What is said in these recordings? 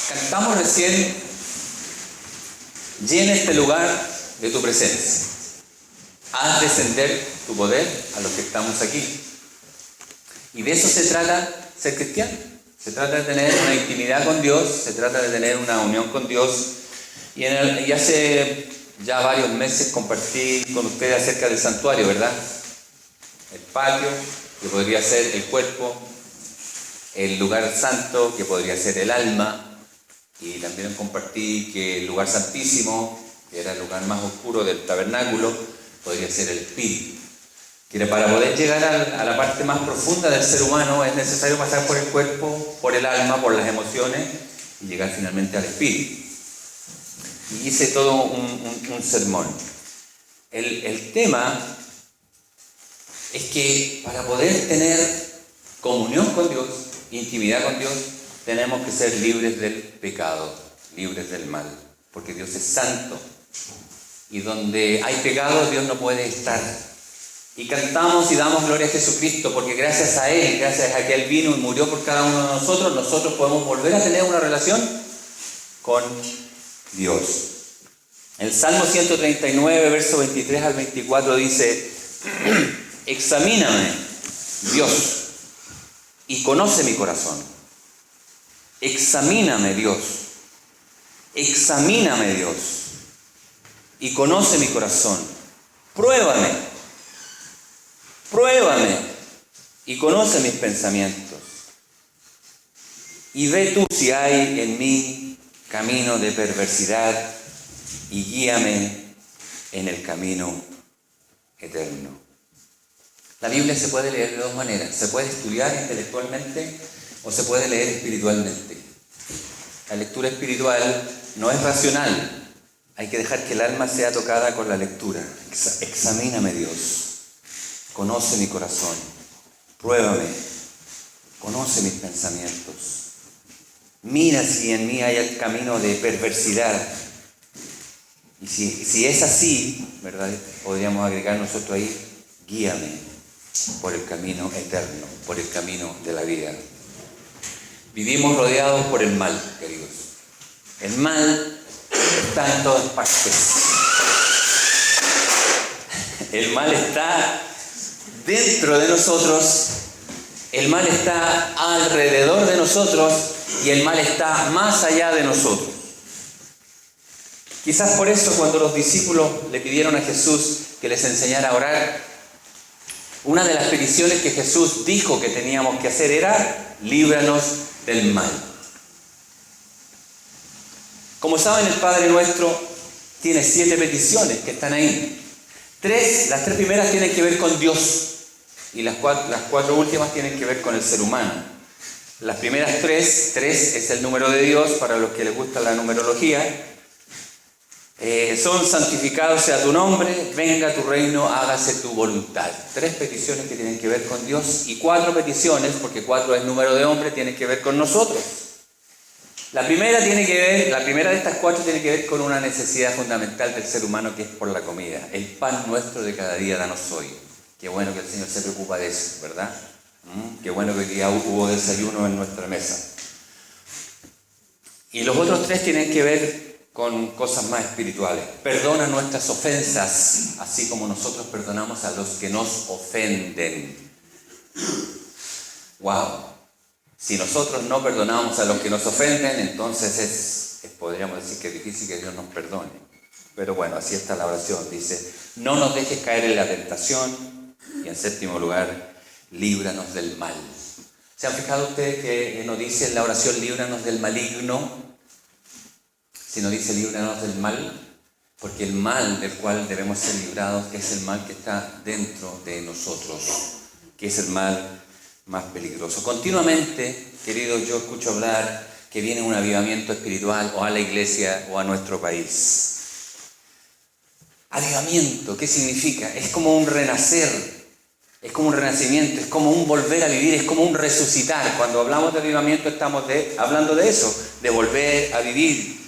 Cantamos recién, llena este lugar de tu presencia. Haz descender tu poder a los que estamos aquí. Y de eso se trata ser cristiano. Se trata de tener una intimidad con Dios, se trata de tener una unión con Dios. Y hace ya varios meses compartí con ustedes acerca del santuario, ¿verdad? El patio, que podría ser el cuerpo, el lugar santo, que podría ser el alma, y también compartí que el lugar santísimo, que era el lugar más oscuro del tabernáculo, podría ser el espíritu. Que para poder llegar a la parte más profunda del ser humano es necesario pasar por el cuerpo, por el alma, por las emociones y llegar finalmente al espíritu. Y hice todo un sermón. El tema es que para poder tener comunión con Dios, intimidad con Dios, tenemos que ser libres del pecado, libres del mal, porque Dios es santo. Y donde hay pecado, Dios no puede estar. Y cantamos y damos gloria a Jesucristo, porque gracias a Él, gracias a que Él vino y murió por cada uno de nosotros podemos volver a tener una relación con Dios. El Salmo 139, verso 23 al 24 dice: examíname, Dios, y conoce mi corazón. Examíname, Dios, y conoce mi corazón. Pruébame, y conoce mis pensamientos. Y ve tú si hay en mí camino de perversidad, y guíame en el camino eterno. La Biblia se puede leer de dos maneras. Se puede estudiar intelectualmente o se puede leer espiritualmente. La lectura espiritual no es racional. Hay que dejar que el alma sea tocada con la lectura. Examíname, Dios. Conoce mi corazón. Pruébame. Conoce mis pensamientos. Mira si en mí hay el camino de perversidad. Y si es así, ¿verdad? Podríamos agregar nosotros ahí: guíame por el camino eterno, por el camino de la vida. Vivimos rodeados por el mal, queridos. El mal está en todas partes. El mal está dentro de nosotros, el mal está alrededor de nosotros y el mal está más allá de nosotros. Quizás por eso cuando los discípulos le pidieron a Jesús que les enseñara a orar, una de las peticiones que Jesús dijo que teníamos que hacer era: líbranos del mal. Como saben, el Padre Nuestro tiene 7 peticiones que están ahí. Las 3 primeras tienen que ver con Dios y las 4 últimas tienen que ver con el ser humano. Las primeras 3 es el número de Dios para los que les gusta la numerología. Son: santificado sea tu nombre, venga tu reino, hágase tu voluntad. 3 peticiones que tienen que ver con Dios y 4 peticiones, porque 4 es número de hombre, tienen que ver con nosotros. La primera de estas 4 tiene que ver con una necesidad fundamental del ser humano, que es por la comida. El pan nuestro de cada día danos hoy. Qué bueno que el Señor se preocupa de eso, ¿verdad? Qué bueno que hoy día hubo desayuno en nuestra mesa. Y los otros 3 tienen que ver con cosas más espirituales. Perdona nuestras ofensas, así como nosotros perdonamos a los que nos ofenden. ¡Wow! Si nosotros no perdonamos a los que nos ofenden, entonces podríamos decir que es difícil que Dios nos perdone. Pero bueno, así está la oración. Dice: no nos dejes caer en la tentación. Y en 7º lugar, líbranos del mal. ¿Se han fijado ustedes que no dice en la oración líbranos del maligno, sino dice líbranos del mal? Porque el mal del cual debemos ser librados es el mal que está dentro de nosotros, que es el mal más peligroso. Continuamente, queridos, yo escucho hablar que viene un avivamiento espiritual o a la iglesia o a nuestro país. Avivamiento, ¿qué significa? Es como un renacer, es como un renacimiento, es como un volver a vivir, es como un resucitar. Cuando hablamos de avivamiento estamos hablando de eso, de volver a vivir.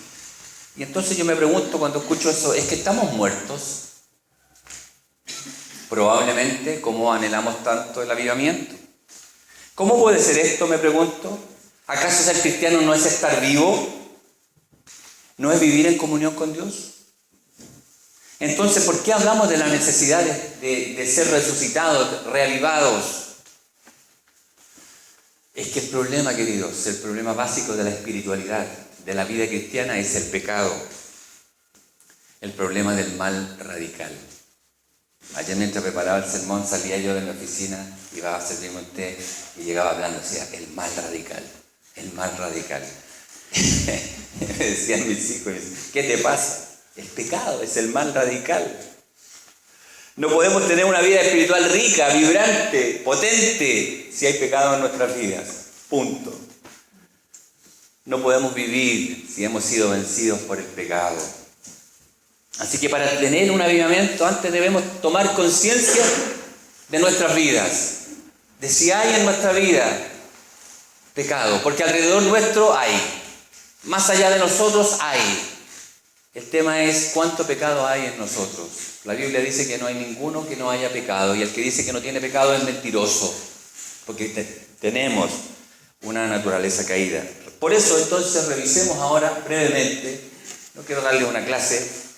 Y entonces yo me pregunto cuando escucho eso: ¿es que estamos muertos? Probablemente, como anhelamos tanto el avivamiento. ¿Cómo puede ser esto?, me pregunto. ¿Acaso ser cristiano no es estar vivo? ¿No es vivir en comunión con Dios? Entonces, ¿por qué hablamos de la necesidad de ser resucitados, reavivados? Es que el problema, queridos, el problema básico de la espiritualidad, de la vida cristiana, es el pecado. El problema del mal radical. Ayer mientras preparaba el sermón salía yo de mi oficina, iba a servirme un té y llegaba hablando, decía, el mal radical, el mal radical. Me decían mis hijos, ¿qué te pasa? El pecado es el mal radical. No podemos tener una vida espiritual rica, vibrante, potente, si hay pecado en nuestras vidas. Punto. No podemos vivir si hemos sido vencidos por el pecado. Así que para tener un avivamiento, antes debemos tomar conciencia de nuestras vidas, de si hay en nuestra vida pecado, porque alrededor nuestro hay, más allá de nosotros hay. El tema es cuánto pecado hay en nosotros. La Biblia dice que no hay ninguno que no haya pecado, y el que dice que no tiene pecado es mentiroso, porque tenemos una naturaleza caída. Por eso entonces revisemos ahora brevemente, no quiero darles una clase,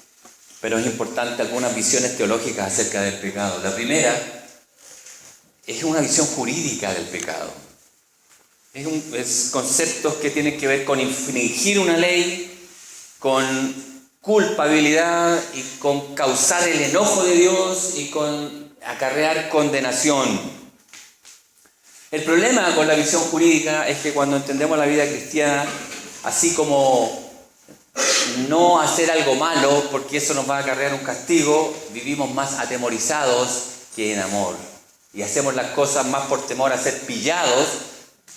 pero es importante algunas visiones teológicas acerca del pecado. La primera es una visión jurídica del pecado. Es conceptos que tienen que ver con infringir una ley, con culpabilidad y con causar el enojo de Dios y con acarrear condenación. El problema con la visión jurídica es que cuando entendemos la vida cristiana, así como no hacer algo malo, porque eso nos va a acarrear un castigo, vivimos más atemorizados que en amor. Y hacemos las cosas más por temor a ser pillados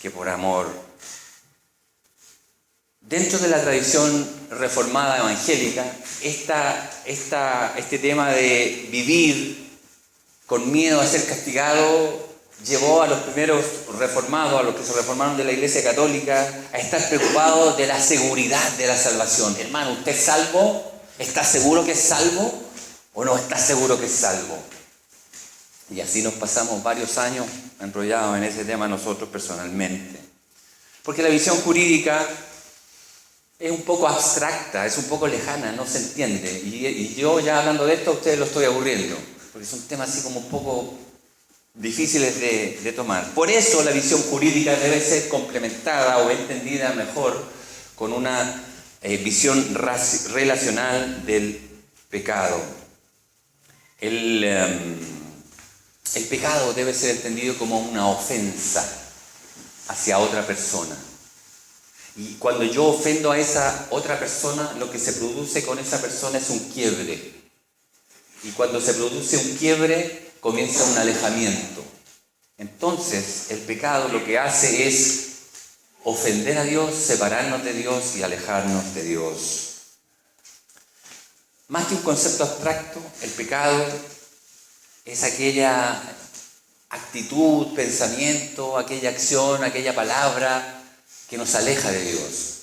que por amor. Dentro de la tradición reformada evangélica, este tema de vivir con miedo a ser castigado llevó a los primeros reformados, a los que se reformaron de la Iglesia Católica, a estar preocupados de la seguridad de la salvación. Hermano, ¿usted es salvo? ¿Está seguro que es salvo? ¿O no está seguro que es salvo? Y así nos pasamos varios años enrollados en ese tema nosotros personalmente. Porque la visión jurídica es un poco abstracta, es un poco lejana, no se entiende. Y yo ya hablando de esto a ustedes lo estoy aburriendo, porque son temas así como un poco difíciles de tomar. Por eso la visión jurídica debe ser complementada o entendida mejor con una visión relacional del pecado. El pecado debe ser entendido como una ofensa hacia otra persona. Y cuando yo ofendo a esa otra persona, lo que se produce con esa persona es un quiebre. Y cuando se produce un quiebre, comienza un alejamiento. Entonces, el pecado lo que hace es ofender a Dios, separarnos de Dios y alejarnos de Dios. Más que un concepto abstracto, el pecado es aquella actitud, pensamiento, aquella acción, aquella palabra que nos aleja de Dios.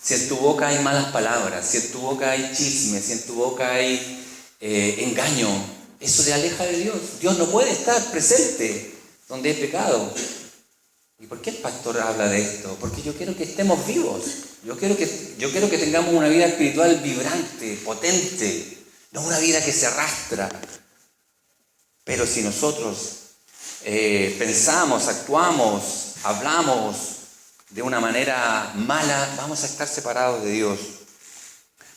Si en tu boca hay malas palabras, si en tu boca hay chisme, si en tu boca hay engaño, eso te aleja de Dios. Dios no puede estar presente donde hay pecado. ¿Y por qué el pastor habla de esto? Porque yo quiero que estemos vivos. Yo quiero que tengamos una vida espiritual vibrante, potente, no una vida que se arrastra. Pero si nosotros pensamos, actuamos, hablamos de una manera mala, vamos a estar separados de Dios.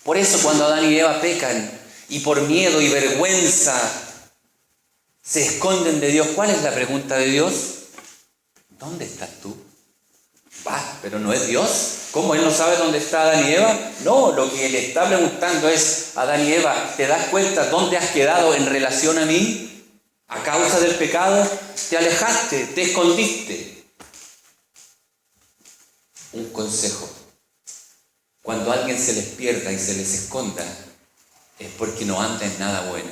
Por eso cuando Adán y Eva pecan y por miedo y vergüenza se esconden de Dios, ¿cuál es la pregunta de Dios? ¿Dónde estás tú? Pero no es Dios. ¿Cómo? ¿Él no sabe dónde está Adán y Eva? No, lo que le está preguntando es, Adán y Eva, ¿te das cuenta dónde has quedado en relación a mí? A causa del pecado, te alejaste, te escondiste. Un consejo. Cuando alguien se les pierda y se les esconda, es porque no anda en nada bueno.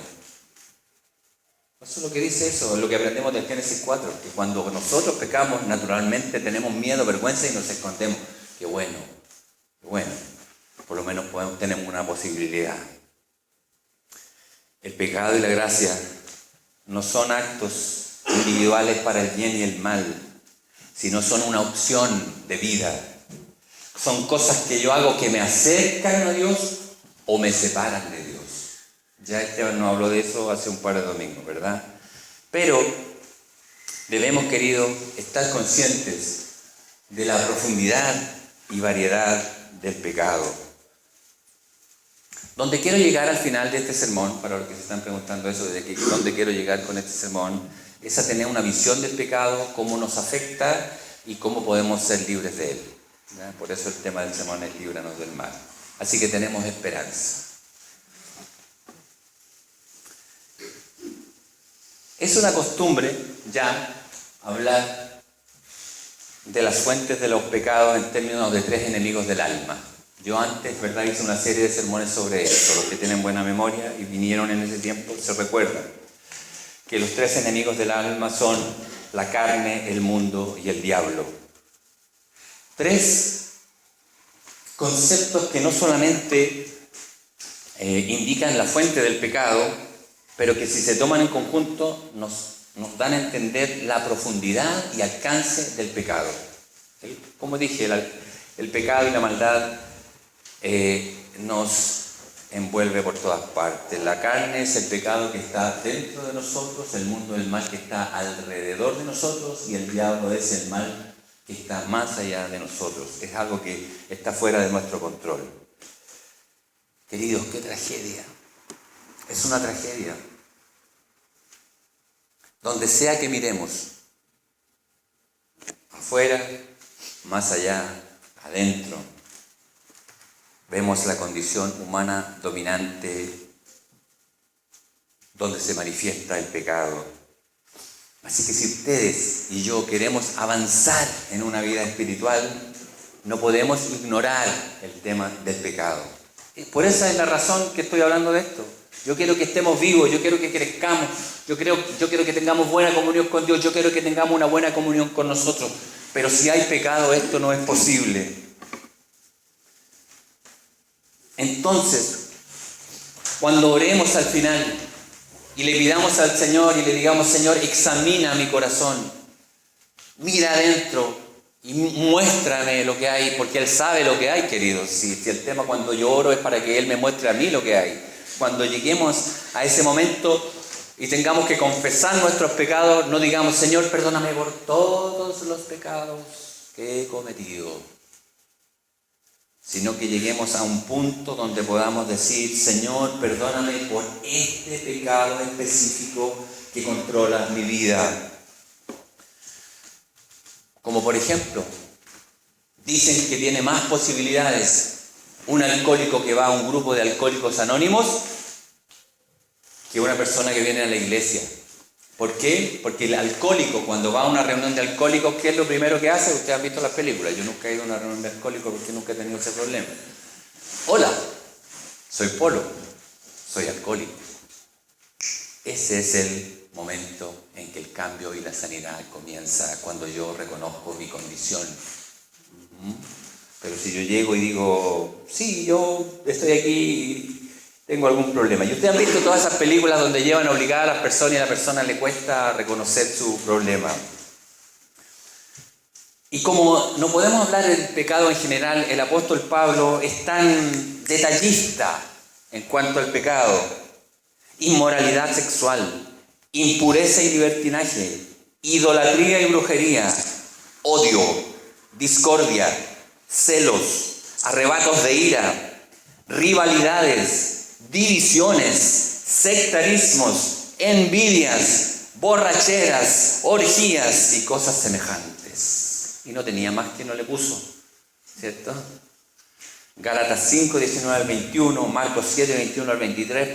Eso es lo que dice eso, es lo que aprendemos del Génesis 4, que cuando nosotros pecamos, naturalmente tenemos miedo, vergüenza y nos escondemos. Qué bueno, por lo menos tenemos una posibilidad. El pecado y la gracia no son actos individuales para el bien y el mal, sino son una opción de vida. son cosas que yo hago que me acercan a Dios o me separan de Dios. Ya Esteban nos habló de eso hace un par de domingos, ¿verdad? Pero debemos, queridos, estar conscientes de la profundidad y variedad del pecado. Donde quiero llegar al final de este sermón, para los que se están preguntando eso, dónde quiero llegar con este sermón, es a tener una visión del pecado, cómo nos afecta y cómo podemos ser libres de él. ¿Ya? Por eso el tema del sermón es líbranos del mal. Así que tenemos esperanza. Es una costumbre ya hablar de las fuentes de los pecados en términos de 3 enemigos del alma. Yo antes, ¿verdad?, hice una serie de sermones sobre esto. Los que tienen buena memoria y vinieron en ese tiempo se recuerdan que los 3 enemigos del alma son la carne, el mundo y el diablo. 3 conceptos que no solamente indican la fuente del pecado, pero que si se toman en conjunto nos dan a entender la profundidad y alcance del pecado. Como dije, el pecado y la maldad nos envuelve por todas partes. La carne es el pecado que está dentro de nosotros, el mundo es el mal que está alrededor de nosotros y el diablo es el mal que está más allá de nosotros. Es algo que está fuera de nuestro control. Queridos, qué tragedia. Es una tragedia. Donde sea que miremos, afuera, más allá, adentro, vemos la condición humana dominante donde se manifiesta el pecado. Así que si ustedes y yo queremos avanzar en una vida espiritual, no podemos ignorar el tema del pecado. Por esa es la razón que estoy hablando de esto. Yo quiero que estemos vivos, yo quiero que crezcamos, yo quiero que tengamos buena comunión con Dios, yo quiero que tengamos una buena comunión con nosotros. Pero si hay pecado, esto no es posible. Entonces, cuando oremos al final y le pidamos al Señor y le digamos, Señor, examina mi corazón, mira adentro y muéstrame lo que hay, porque Él sabe lo que hay, queridos. Si el tema cuando yo oro es para que Él me muestre a mí lo que hay. Cuando lleguemos a ese momento y tengamos que confesar nuestros pecados, no digamos, Señor, perdóname por todos los pecados que he cometido, sino que lleguemos a un punto donde podamos decir, Señor, perdóname por este pecado específico que controla mi vida. Como por ejemplo, dicen que tiene más posibilidades un alcohólico que va a un grupo de alcohólicos anónimos que una persona que viene a la iglesia. ¿Por qué? Porque el alcohólico, cuando va a una reunión de alcohólicos, ¿qué es lo primero que hace? Ustedes han visto las películas. Yo nunca he ido a una reunión de alcohólicos porque nunca he tenido ese problema. Hola, soy Polo, soy alcohólico. Ese es el momento en que el cambio y la sanidad comienza, cuando yo reconozco mi condición. Pero si yo llego y digo, sí, yo estoy aquí y tengo algún problema. Y ustedes han visto todas esas películas donde llevan a obligar a las personas y a la persona le cuesta reconocer su problema. Y como no podemos hablar del pecado en general, el apóstol Pablo es tan detallista en cuanto al pecado. Inmoralidad sexual, impureza y libertinaje, idolatría y brujería, odio, discordia, celos, arrebatos de ira, rivalidades, divisiones, sectarismos, envidias, borracheras, orgías y cosas semejantes. Y no tenía más que no le puso, ¿cierto? Gálatas 5, 19 al 21, Marcos 7, 21 al 23,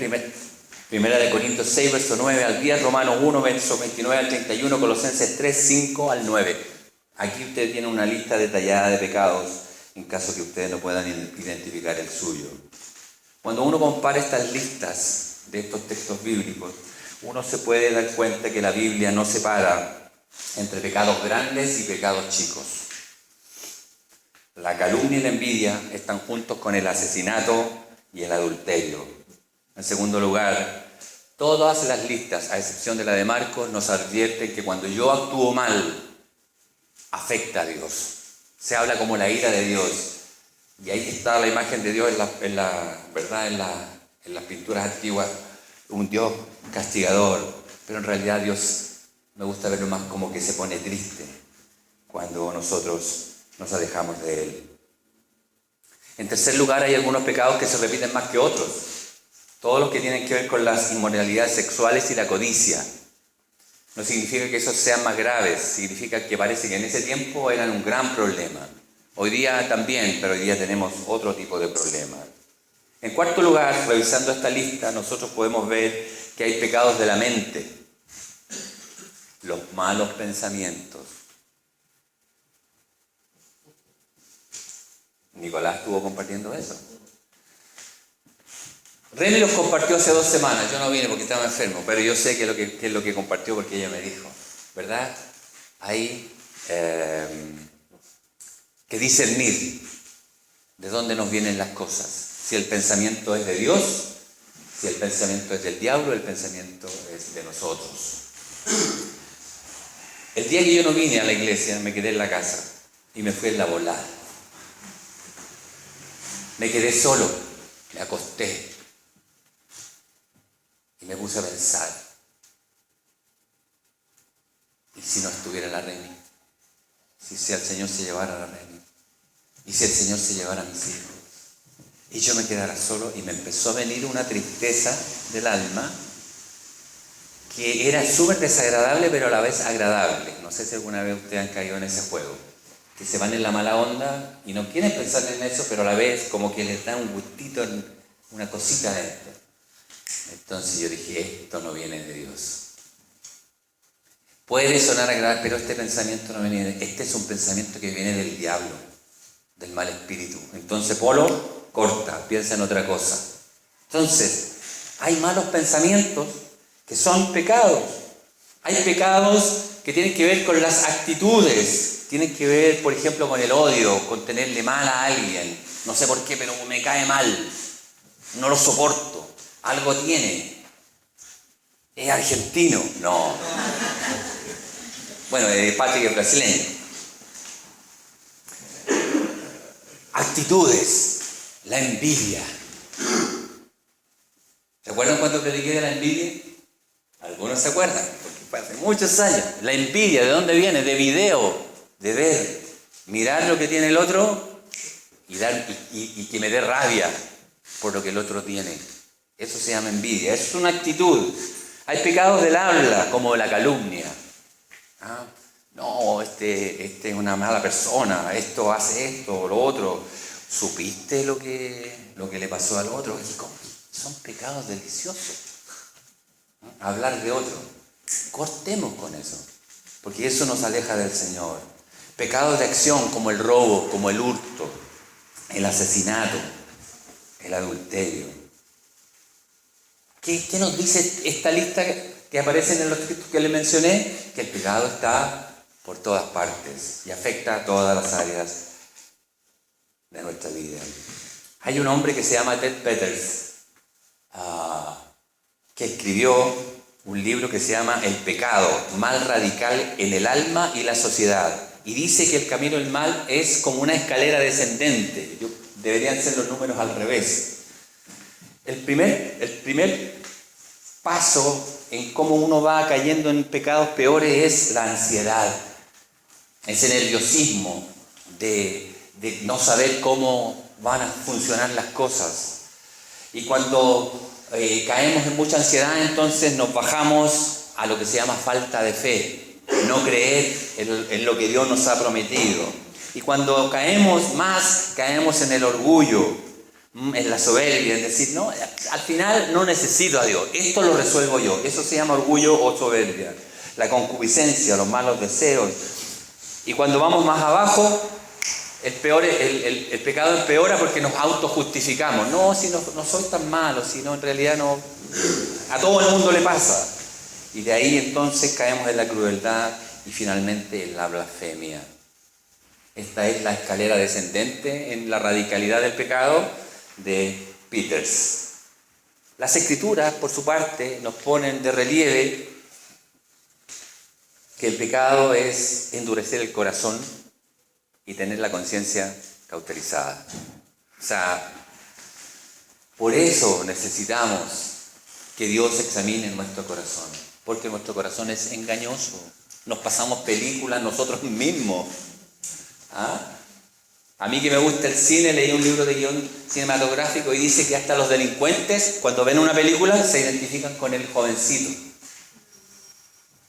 Primera de Corintios 6, verso 9 al 10, Romanos 1, verso 29 al 31, Colosenses 3, 5 al 9. Aquí usted tiene una lista detallada de pecados, en caso que ustedes no puedan identificar el suyo. Cuando uno compara estas listas de estos textos bíblicos, uno se puede dar cuenta que la Biblia no separa entre pecados grandes y pecados chicos. La calumnia y la envidia están juntos con el asesinato y el adulterio. En segundo lugar, todas las listas, a excepción de la de Marcos, nos advierten que cuando yo actúo mal, afecta a Dios. Se habla como la ira de Dios. Y ahí está la imagen de Dios ¿verdad? En las pinturas antiguas, un Dios castigador, pero en realidad Dios me gusta verlo más como que se pone triste cuando nosotros nos alejamos de Él. En tercer lugar, hay algunos pecados que se repiten más que otros. Todos los que tienen que ver con las inmoralidades sexuales y la codicia. No significa que esos sean más graves, significa que parece que en ese tiempo eran un gran problema. Hoy día también, pero hoy día tenemos otro tipo de problema. En cuarto lugar, revisando esta lista, nosotros podemos ver que hay pecados de la mente, los malos pensamientos. Nicolás estuvo compartiendo eso. Remy los compartió hace 2 semanas, yo no vine porque estaba enfermo, pero yo sé qué es lo que compartió porque ella me dijo, ¿verdad? Hay que discernir de dónde nos vienen las cosas. Si el pensamiento es de Dios, si el pensamiento es del diablo, el pensamiento es de nosotros. El día que yo no vine a la iglesia, me quedé en la casa y me fui en la volada. Me quedé solo, me acosté y me puse a pensar. ¿Y si no estuviera la Remy? Si el Señor se llevara a la Remy. ¿Y si el Señor se llevara a mis hijos? Y yo me quedara solo y me empezó a venir una tristeza del alma que era súper desagradable, pero a la vez agradable. No sé si alguna vez ustedes han caído en ese juego. Que se van en la mala onda y no quieren pensar en eso, pero a la vez como que les da un gustito, una cosita dentro. Entonces yo dije, esto no viene de Dios. Puede sonar agradable, pero este pensamiento no viene de Dios. Este es un pensamiento que viene del diablo, del mal espíritu. Entonces, Polo, corta, piensa en otra cosa. Entonces, hay malos pensamientos que son pecados. Hay pecados que tienen que ver con las actitudes. Tienen que ver, por ejemplo, con el odio, con tenerle mal a alguien. No sé por qué, pero me cae mal. No lo soporto. Algo tiene. ¿Es argentino? No. Bueno, Patrick es brasileño. Actitudes. La envidia. ¿Se acuerdan cuando prediqué de la envidia? Algunos se acuerdan, porque fue hace muchos años. La envidia, ¿de dónde viene? De video. De ver, mirar lo que tiene el otro y que me dé rabia por lo que el otro tiene. Eso se llama envidia, eso es una actitud. Hay pecados del habla, como la calumnia. No, este es una mala persona, esto hace esto o lo otro. ¿Supiste lo que le pasó al otro? Son pecados deliciosos. Hablar de otro. Cortemos con eso, porque eso nos aleja del Señor. Pecados de acción como el robo, como el hurto, el asesinato, el adulterio. ¿Qué nos dice esta lista que aparece en los textos que les mencioné? Que el pecado está por todas partes y afecta a todas las áreas de nuestra vida. Hay un hombre que se llama Ted Peters, que escribió un libro que se llama El pecado, mal radical en el alma y la sociedad. Y dice que el camino del mal es como una escalera descendente. Deberían ser los números al revés. El primer paso en cómo uno va cayendo en pecados peores es la ansiedad. Ese nerviosismo de no saber cómo van a funcionar las cosas. Y cuando caemos en mucha ansiedad, entonces nos bajamos a lo que se llama falta de fe. No creer en lo que Dios nos ha prometido. Y cuando caemos más, caemos en el orgullo, en la soberbia, en decir, no, al final no necesito a Dios, esto lo resuelvo yo. Eso se llama orgullo o soberbia. La concupiscencia, los malos deseos. Y cuando vamos más abajo, el pecado empeora porque nos autojustificamos. No, si no soy tan malo, si no, en realidad no. A todo el mundo le pasa. Y de ahí entonces caemos en la crueldad y finalmente en la blasfemia. Esta es la escalera descendente en la radicalidad del pecado de Peters. Las Escrituras, por su parte, nos ponen de relieve que el pecado es endurecer el corazón y tener la conciencia cauterizada. O sea, por eso necesitamos que Dios examine nuestro corazón, porque nuestro corazón es engañoso. Nos pasamos películas nosotros mismos. ¿Ah? A mí que me gusta el cine, leí un libro de guión cinematográfico y dice que hasta los delincuentes, cuando ven una película, se identifican con el jovencito.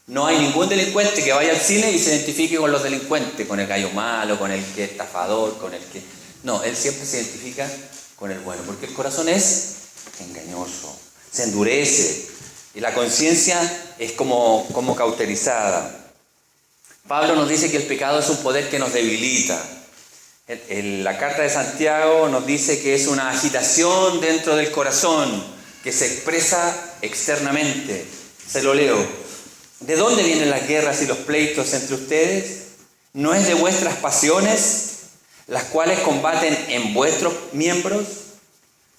No hay ningún delincuente que vaya al cine y se identifique con los delincuentes, con el gallo malo, con el que es estafador, con el que... No, él siempre se identifica con el bueno, porque el corazón es engañoso, se endurece y la conciencia es como cauterizada. Pablo nos dice que el pecado es un poder que nos debilita. La carta de Santiago nos dice que es una agitación dentro del corazón que se expresa externamente. Se lo leo. ¿De dónde vienen las guerras y los pleitos entre ustedes? ¿No es de vuestras pasiones, las cuales combaten en vuestros miembros?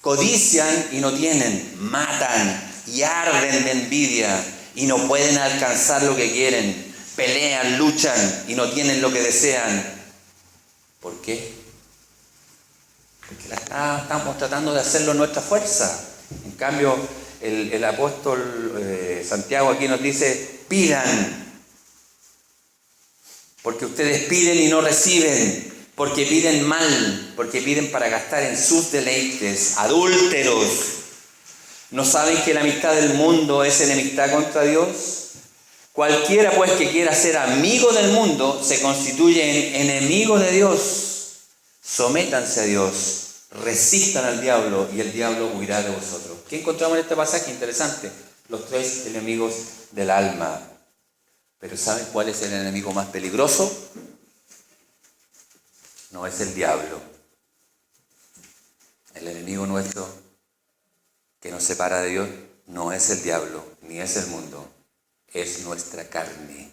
Codician y no tienen, matan y arden de envidia y no pueden alcanzar lo que quieren, pelean, luchan y no tienen lo que desean. ¿Por qué? Porque estamos tratando de hacerlo en nuestra fuerza. En cambio, el apóstol Santiago aquí nos dice, pidan, porque ustedes piden y no reciben, porque piden mal, porque piden para gastar en sus deleites, adúlteros. ¿No saben que la amistad del mundo es enemistad contra Dios? Cualquiera pues que quiera ser amigo del mundo se constituye en enemigo de Dios. Sométanse a Dios, resistan al diablo y el diablo huirá de vosotros. ¿Qué encontramos en este pasaje? Interesante. Los tres enemigos del alma. Pero ¿saben cuál es el enemigo más peligroso? No es el diablo. El enemigo nuestro que nos separa de Dios no es el diablo, ni es el mundo. Es nuestra carne.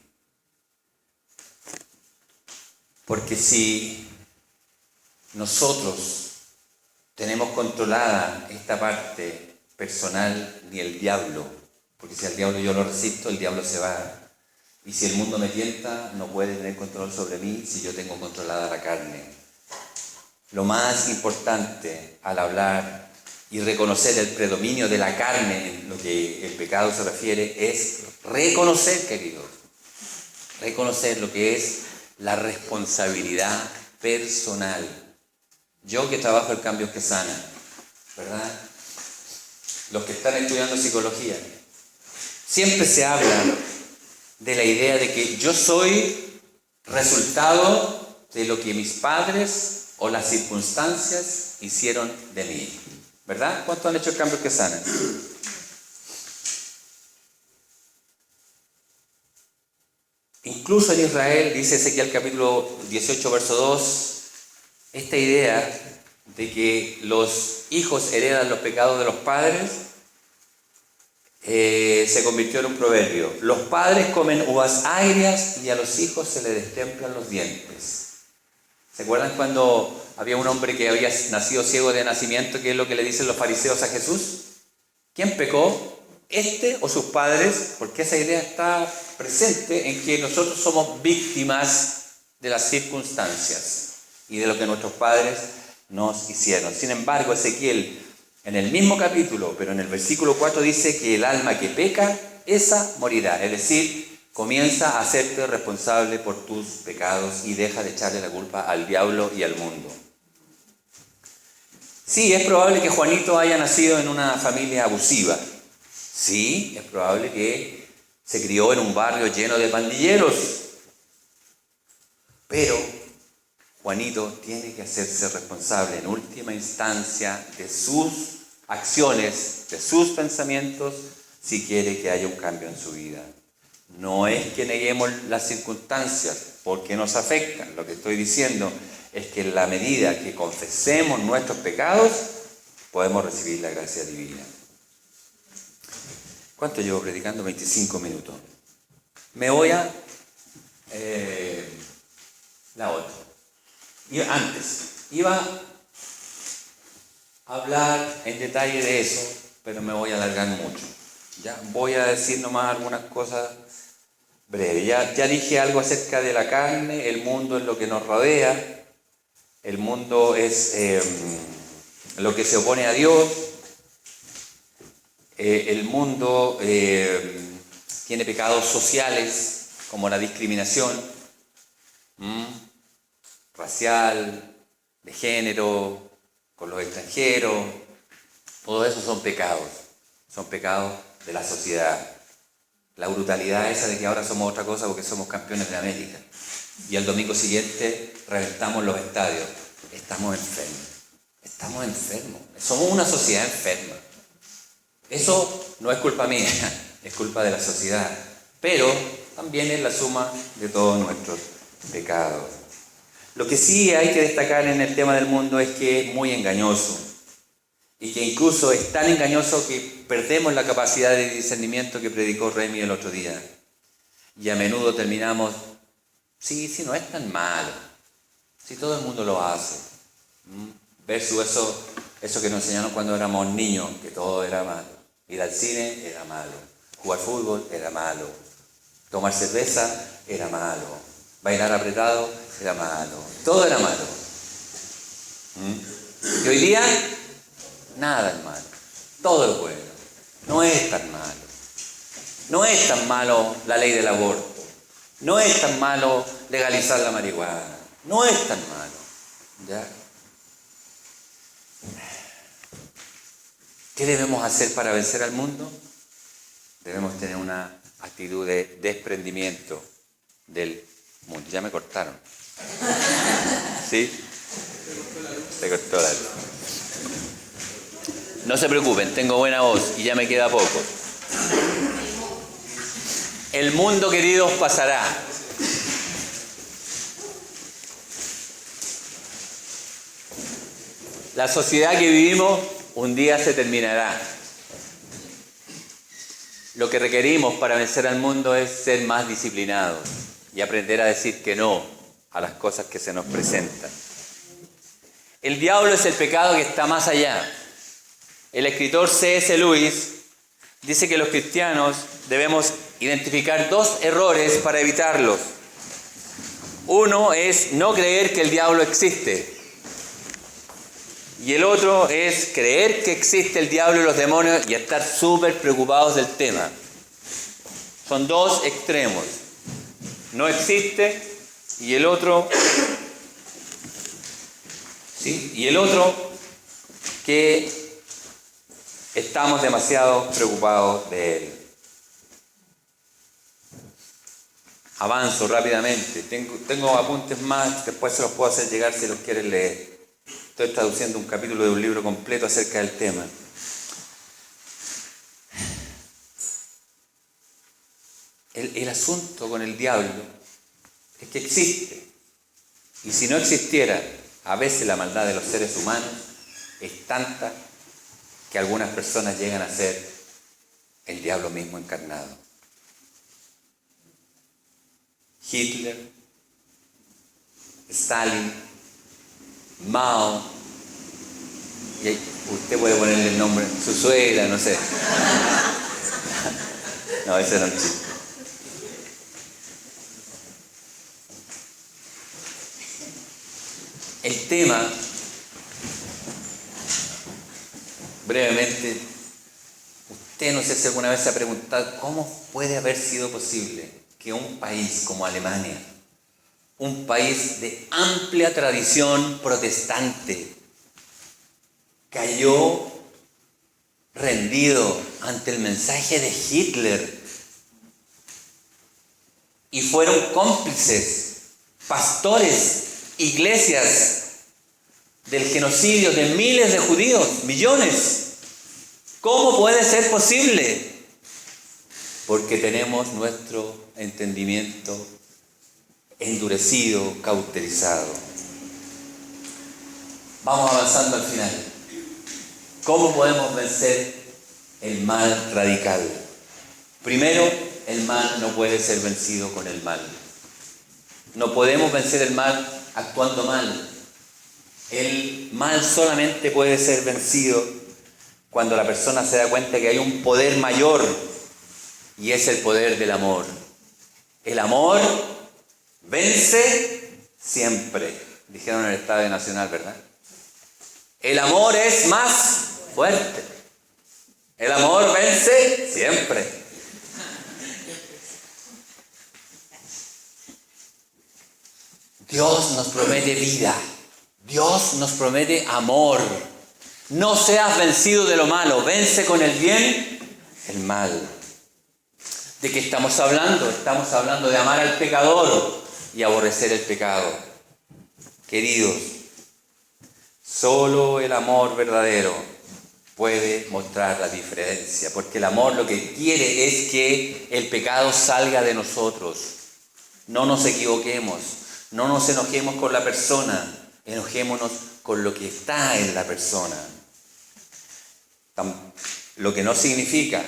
Porque si nosotros tenemos controlada esta parte personal, ni el diablo, porque si al diablo yo lo resisto, el diablo se va. Y si el mundo me tienta, no puede tener control sobre mí si yo tengo controlada la carne. Lo más importante al hablar y reconocer el predominio de la carne en lo que el pecado se refiere es reconocer, queridos, reconocer lo que es la responsabilidad personal. Yo que trabajo el Cambios que Sana, ¿verdad? Los que están estudiando psicología, siempre se habla de la idea de que yo soy resultado de lo que mis padres o las circunstancias hicieron de mí. ¿Verdad? ¿Cuántos han hecho el Cambios que Sanan? Incluso en Israel, dice Ezequiel capítulo 18, verso 2, esta idea de que los hijos heredan los pecados de los padres se convirtió en un proverbio. Los padres comen uvas agrias y a los hijos se les destemplan los dientes. ¿Se acuerdan cuando había un hombre que había nacido ciego de nacimiento? ¿Qué es lo que le dicen los fariseos a Jesús? ¿Quién pecó? ¿Este o sus padres? Porque esa idea está presente en que nosotros somos víctimas de las circunstancias y de lo que nuestros padres nos hicieron. Sin embargo, Ezequiel, en el mismo capítulo, pero en el versículo 4 dice que el alma que peca, esa morirá. Es decir, comienza a hacerte responsable por tus pecados y deja de echarle la culpa al diablo y al mundo. Sí, es probable que Juanito haya nacido en una familia abusiva. Sí, es probable que se crió en un barrio lleno de pandilleros. Pero Juanito tiene que hacerse responsable en última instancia de sus acciones, de sus pensamientos, si quiere que haya un cambio en su vida. No es que neguemos las circunstancias porque nos afectan. Lo que estoy diciendo es que en la medida que confesemos nuestros pecados, podemos recibir la gracia divina. ¿Cuánto llevo predicando? 25 minutos. Me voy a la otra. Iba a hablar en detalle de eso, pero me voy a alargar mucho. Ya voy a decir nomás algunas cosas breves. Ya dije algo acerca de la carne, el mundo es lo que nos rodea. El mundo es lo que se opone a Dios. El mundo tiene pecados sociales como la discriminación racial, de género, con los extranjeros. Todo eso son pecados de la sociedad. La brutalidad esa de que ahora somos otra cosa porque somos campeones de América. Y el domingo siguiente reventamos los estadios. Estamos enfermos. Somos una sociedad enferma. Eso no es culpa mía, es culpa de la sociedad. Pero también es la suma de todos nuestros pecados. Lo que sí hay que destacar en el tema del mundo es que es muy engañoso. Y que incluso es tan engañoso que perdemos la capacidad de discernimiento que predicó Remy el otro día. Y a menudo terminamos, sí, no es tan malo. Si todo el mundo lo hace. Versus eso que nos enseñaron cuando éramos niños, que todo era malo. Ir al cine era malo. Jugar fútbol era malo. Tomar cerveza era malo. Bailar apretado era malo. Todo era malo. Y hoy día, nada es malo. Todo es bueno. No es tan malo. No es tan malo la ley del aborto. No es tan malo legalizar la marihuana. No es tan malo. ¿Ya? ¿Qué debemos hacer para vencer al mundo? Debemos tener una actitud de desprendimiento del mundo. Ya me cortaron. ¿Sí? Se cortó la luz. No se preocupen, tengo buena voz y ya me queda poco. El mundo, queridos, pasará. La sociedad que vivimos un día se terminará. Lo que requerimos para vencer al mundo es ser más disciplinados y aprender a decir que no a las cosas que se nos presentan. El diablo es el pecado que está más allá. El escritor C.S. Lewis dice que los cristianos debemos identificar dos errores para evitarlos. Uno es no creer que el diablo existe. Y el otro es creer que existe el diablo y los demonios y estar súper preocupados del tema. Son dos extremos. No existe y el otro... ¿sí? Y el otro que estamos demasiado preocupados de él. Avanzo rápidamente. Tengo apuntes más, después se los puedo hacer llegar si los quieren leer. Estoy traduciendo un capítulo de un libro completo acerca del tema. El asunto con el diablo es que existe. Y si no existiera, a veces la maldad de los seres humanos es tanta que algunas personas llegan a ser el diablo mismo encarnado. Hitler, Stalin, Mao, y usted puede ponerle el nombre, su suegra, no sé. No, ese era un chiste. El tema, brevemente, usted no sé si alguna vez se ha preguntado cómo puede haber sido posible que un país como Alemania, un país de amplia tradición protestante, cayó rendido ante el mensaje de Hitler y fueron cómplices, pastores, iglesias del genocidio de miles de judíos, millones. ¿Cómo puede ser posible? Porque tenemos nuestro entendimiento endurecido, cauterizado. Vamos avanzando al final. ¿Cómo podemos vencer el mal radical? Primero, el mal no puede ser vencido con el mal. No podemos vencer el mal actuando mal. El mal solamente puede ser vencido cuando la persona se da cuenta que hay un poder mayor y es el poder del amor. El amor vence siempre, dijeron en el Estadio Nacional, ¿verdad? El amor es más fuerte. El amor vence siempre. Dios nos promete vida. Dios nos promete amor. No seas vencido de lo malo. Vence con el bien el mal. ¿De qué estamos hablando? Estamos hablando de amar al pecador y aborrecer el pecado. Queridos, solo el amor verdadero puede mostrar la diferencia, porque el amor lo que quiere es que el pecado salga de nosotros. No nos equivoquemos, no nos enojemos con la persona, enojémonos con lo que está en la persona. Lo que no significa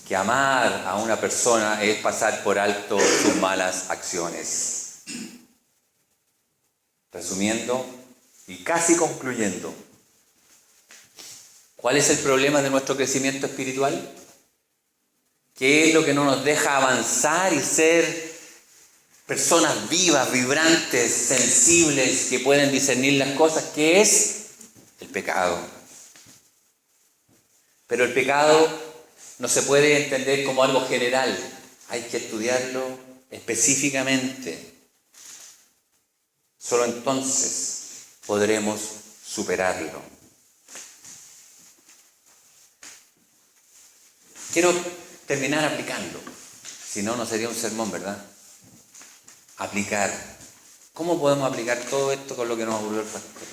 que amar a una persona es pasar por alto sus malas acciones. Resumiendo y casi concluyendo, ¿cuál es el problema de nuestro crecimiento espiritual? ¿Qué es lo que no nos deja avanzar y ser personas vivas, vibrantes, sensibles, que pueden discernir las cosas? ¿Qué es? El pecado. Pero el pecado no se puede entender como algo general. Hay que estudiarlo específicamente. Solo entonces podremos superarlo. Quiero terminar aplicando. Si no, no sería un sermón, ¿verdad? Aplicar. ¿Cómo podemos aplicar todo esto con lo que nos ocurrió el pastor?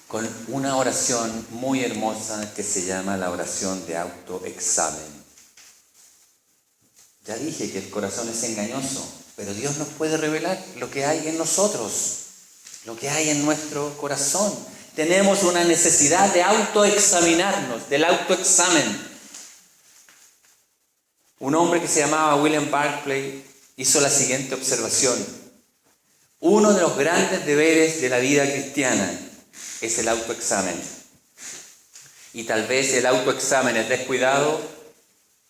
Con una oración muy hermosa que se llama la oración de autoexamen. Ya dije que el corazón es engañoso, pero Dios nos puede revelar lo que hay en nosotros, lo que hay en nuestro corazón. Tenemos una necesidad de autoexaminarnos, del autoexamen. Un hombre que se llamaba William Barclay hizo la siguiente observación. Uno de los grandes deberes de la vida cristiana es el autoexamen. Y tal vez el autoexamen es descuidado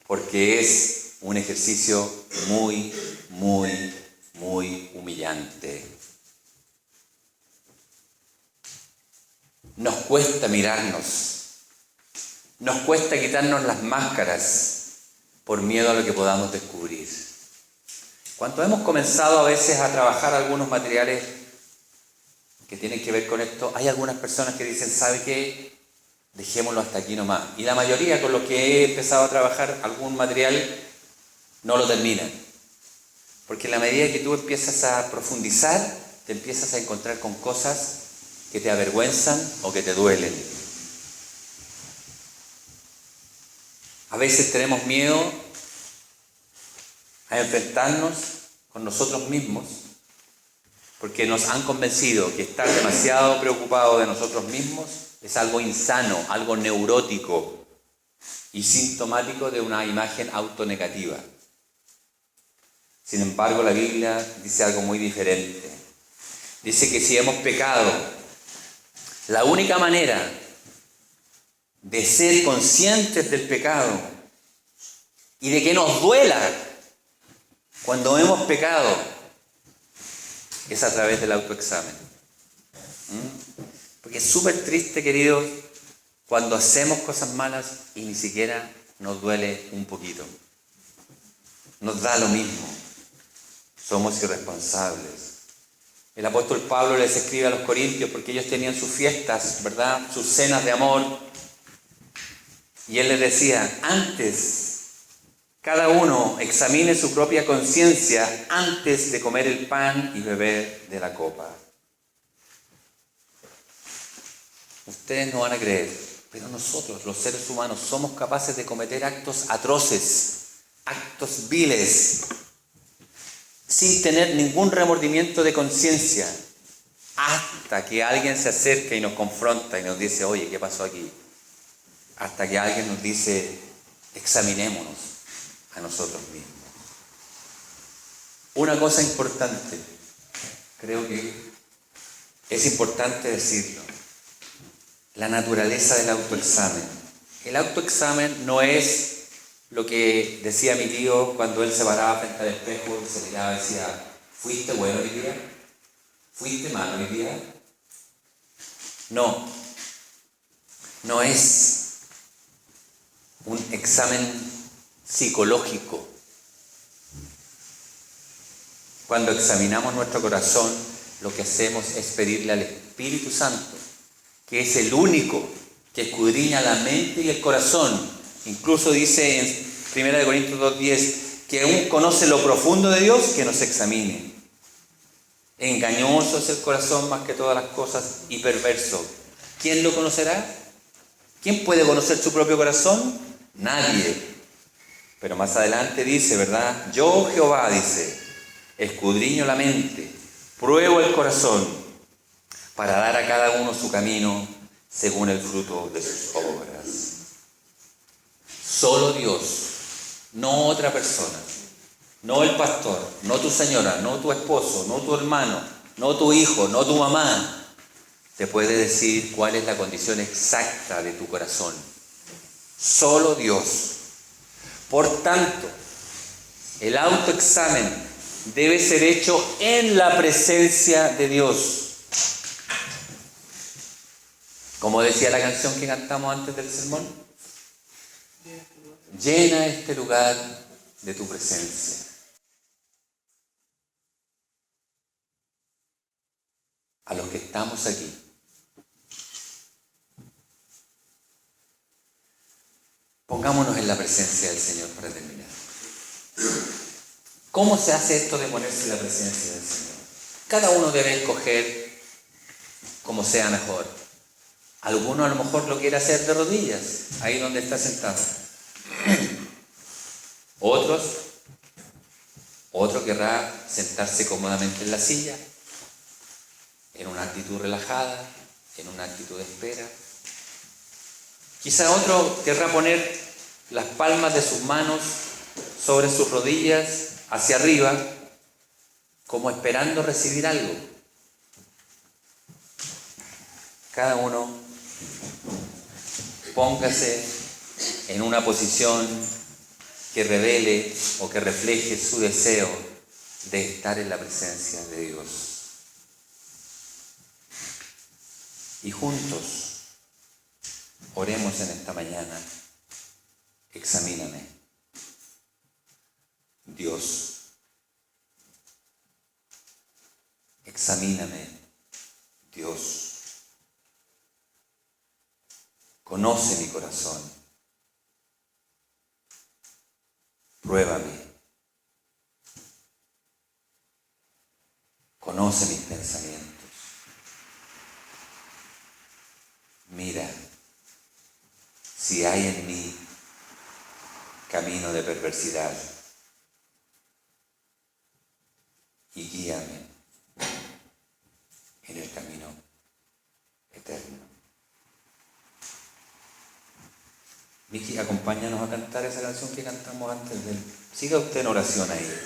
porque es un ejercicio muy humillante. Nos cuesta mirarnos. Nos cuesta quitarnos las máscaras por miedo a lo que podamos descubrir. Cuando hemos comenzado a veces a trabajar algunos materiales que tienen que ver con esto, hay algunas personas que dicen, ¿sabe qué? Dejémoslo hasta aquí nomás. Y la mayoría con los que he empezado a trabajar algún material no lo terminan. Porque en la medida que tú empiezas a profundizar, te empiezas a encontrar con cosas que te avergüenzan o que te duelen. A veces tenemos miedo a enfrentarnos con nosotros mismos porque nos han convencido que estar demasiado preocupados de nosotros mismos es algo insano, algo neurótico y sintomático de una imagen autonegativa. Sin embargo, la Biblia dice algo muy diferente. Dice que si hemos pecado, la única manera de ser conscientes del pecado y de que nos duela cuando hemos pecado es a través del autoexamen. Porque es súper triste, queridos, cuando hacemos cosas malas y ni siquiera nos duele un poquito. Nos da lo mismo. Somos irresponsables. El apóstol Pablo les escribe a los corintios porque ellos tenían sus fiestas, ¿verdad? Sus cenas de amor. Y él les decía, antes, cada uno examine su propia conciencia antes de comer el pan y beber de la copa. Ustedes no van a creer, pero nosotros, los seres humanos, somos capaces de cometer actos atroces, actos viles, sin tener ningún remordimiento de conciencia, hasta que alguien se acerca y nos confronta y nos dice, oye, ¿qué pasó aquí? Hasta que alguien nos dice, examinémonos a nosotros mismos. Una cosa importante, creo que es importante decirlo, la naturaleza del autoexamen. El autoexamen no es lo que decía mi tío cuando él se paraba frente al espejo y se miraba y decía, ¿fuiste bueno hoy día? ¿Fuiste malo hoy día? No, no es un examen psicológico. Cuando examinamos nuestro corazón, lo que hacemos es pedirle al Espíritu Santo, que es el único que escudriña la mente y el corazón. Incluso dice en 1 Corintios 2:10 que aún conoce lo profundo de Dios, que nos examine. Engañoso es el corazón más que todas las cosas y perverso. ¿Quién lo conocerá? ¿Quién puede conocer su propio corazón? Nadie. Pero más adelante dice, ¿verdad? Yo, Jehová, dice, escudriño la mente, pruebo el corazón, para dar a cada uno su camino según el fruto de sus obras. Solo Dios, no otra persona, no el pastor, no tu señora, no tu esposo, no tu hermano, no tu hijo, no tu mamá, te puede decir cuál es la condición exacta de tu corazón. Solo Dios. Por tanto, el autoexamen debe ser hecho en la presencia de Dios. Como decía la canción que cantamos antes del sermón, llena este lugar de tu presencia. A los que estamos aquí, pongámonos en la presencia del Señor para terminar. ¿Cómo se hace esto de ponerse en la presencia del Señor? Cada uno debe escoger como sea mejor. Alguno a lo mejor lo quiere hacer de rodillas, ahí donde está sentado. Otro querrá sentarse cómodamente en la silla, en una actitud relajada, en una actitud de espera. Quizá otro querrá poner las palmas de sus manos sobre sus rodillas, hacia arriba, como esperando recibir algo. Cada uno póngase en una posición que revele o que refleje su deseo de estar en la presencia de Dios. Y juntos oremos en esta mañana. Examíname, Dios. Examíname, Dios. Conoce mi corazón. Pruébame. Conoce mis pensamientos. Mira si hay en mí camino de perversidad y guíame en el camino eterno. Miki, acompáñanos a cantar esa canción que cantamos antes de él. Siga usted en oración ahí.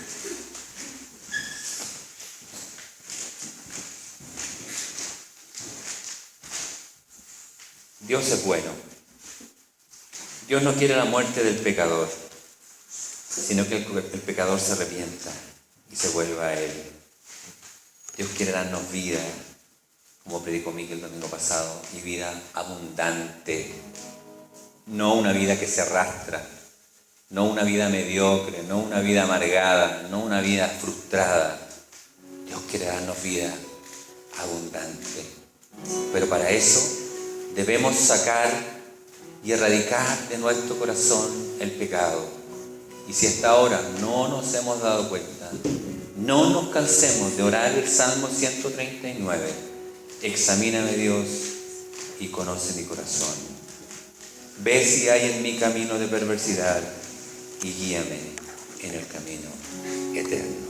Dios es bueno. Dios no quiere la muerte del pecador, sino que el pecador se arrepienta y se vuelva a Él. Dios quiere darnos vida, como predicó Miguel el domingo pasado, y vida abundante. No una vida que se arrastra, no una vida mediocre, no una vida amargada, no una vida frustrada. Dios quiere darnos vida abundante. Pero para eso debemos sacar y erradicar de nuestro corazón el pecado. Y si hasta ahora no nos hemos dado cuenta, no nos cansemos de orar el Salmo 139. Examíname, Dios, y conoce mi corazón. Ve si hay en mí camino de perversidad y guíame en el camino eterno.